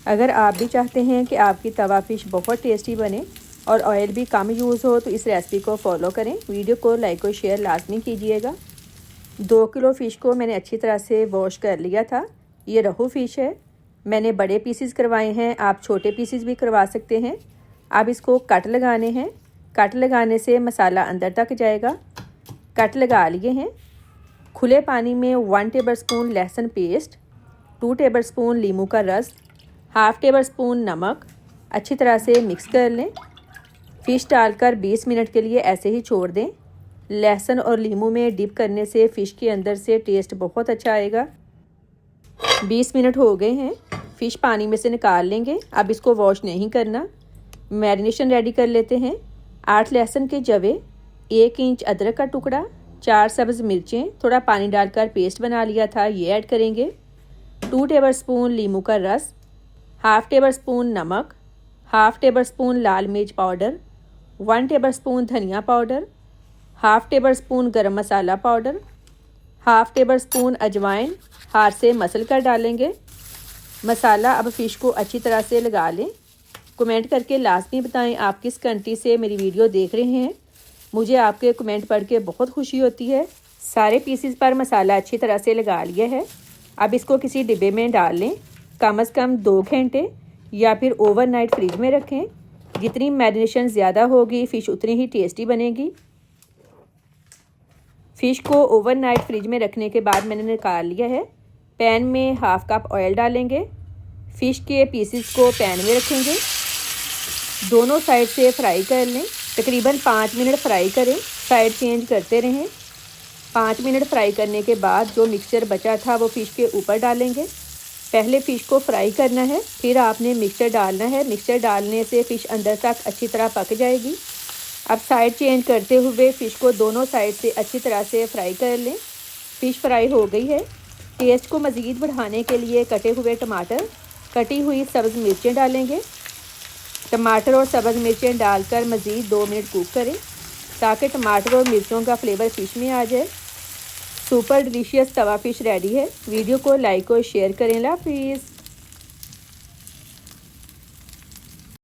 अगर आप भी चाहते हैं कि आपकी तवा फ़िश बहुत टेस्टी बने और ऑयल भी कम यूज़ हो तो इस रेसिपी को फॉलो करें। वीडियो को लाइक और शेयर लाजमी कीजिएगा। 2 किलो फ़िश को मैंने अच्छी तरह से वॉश कर लिया था। ये रोहू फ़िश है। मैंने बड़े पीसेस करवाए हैं, आप छोटे पीसेस भी करवा सकते हैं। अब इसको कट लगाने हैं। कट लगाने से मसाला अंदर तक जाएगा। कट लगा लिए हैं। खुले पानी में 1 टेबलस्पून लहसुन पेस्ट, 2 टेबलस्पून नींबू का रस, हाफ़ टेबलस्पून नमक अच्छी तरह से मिक्स कर लें। फ़िश डालकर 20 मिनट के लिए ऐसे ही छोड़ दें। लहसुन और नींबू में डिप करने से फ़िश के अंदर से टेस्ट बहुत अच्छा आएगा। 20 मिनट हो गए हैं। फ़िश पानी में से निकाल लेंगे। अब इसको वॉश नहीं करना। मैरिनेशन रेडी कर लेते हैं। 8 लहसुन के जवे, 1 इंच अदरक का टुकड़ा, 4 सब्ज़ मिर्चें, थोड़ा पानी डालकर पेस्ट बना लिया था, ये ऐड करेंगे। 2 टेबलस्पून नींबू का रस, हाफ़ टेबलस्पून नमक, हाफ़ टेबलस्पून लाल मिर्च पाउडर, 1 टेबलस्पून धनिया पाउडर, हाफ़ टेबलस्पून गरम मसाला पाउडर, हाफ़ टेबलस्पून अजवाइन हाथ से मसल कर डालेंगे। मसाला अब फ़िश को अच्छी तरह से लगा लें। कमेंट करके लाजमी बताएं आप किस कंट्री से मेरी वीडियो देख रहे हैं। मुझे आपके कमेंट पढ़ के बहुत खुशी होती है। सारे पीसेस पर मसाला अच्छी तरह से लगा लिया है। अब इसको किसी डिब्बे में डाल लें। कम से कम 2 घंटे या फिर ओवरनाइट फ्रिज में रखें। जितनी मैरिनेशन ज़्यादा होगी फ़िश उतनी ही टेस्टी बनेगी। फ़िश को ओवरनाइट फ्रिज में रखने के बाद मैंने निकाल लिया है। पैन में हाफ़ कप ऑयल डालेंगे। फ़िश के पीसेस को पैन में रखेंगे। दोनों साइड से फ्राई कर लें। तकरीबन 5 मिनट फ्राई करें, साइड चेंज करते रहें। 5 मिनट फ्राई करने के बाद जो मिक्सचर बचा था वो फ़िश के ऊपर डालेंगे। पहले फ़िश को फ्राई करना है, फिर आपने मिक्सचर डालना है। मिक्सचर डालने से फ़िश अंदर तक अच्छी तरह पक जाएगी। अब साइड चेंज करते हुए फ़िश को दोनों साइड से अच्छी तरह से फ्राई कर लें। फ़िश फ्राई हो गई है। टेस्ट को मज़ीद बढ़ाने के लिए कटे हुए टमाटर, कटी हुई सब्ज़ मिर्चें डालेंगे। टमाटर और सब्ज़ मिर्चें डालकर मज़ीद 2 मिनट कुक करें ताकि टमाटर और मिर्चों का फ्लेवर फ़िश में आ जाए। सुपर डिलीशियस तवा फ़िश रेडी है। वीडियो को लाइक और शेयर करें। अल्लाह हाफ़िज़।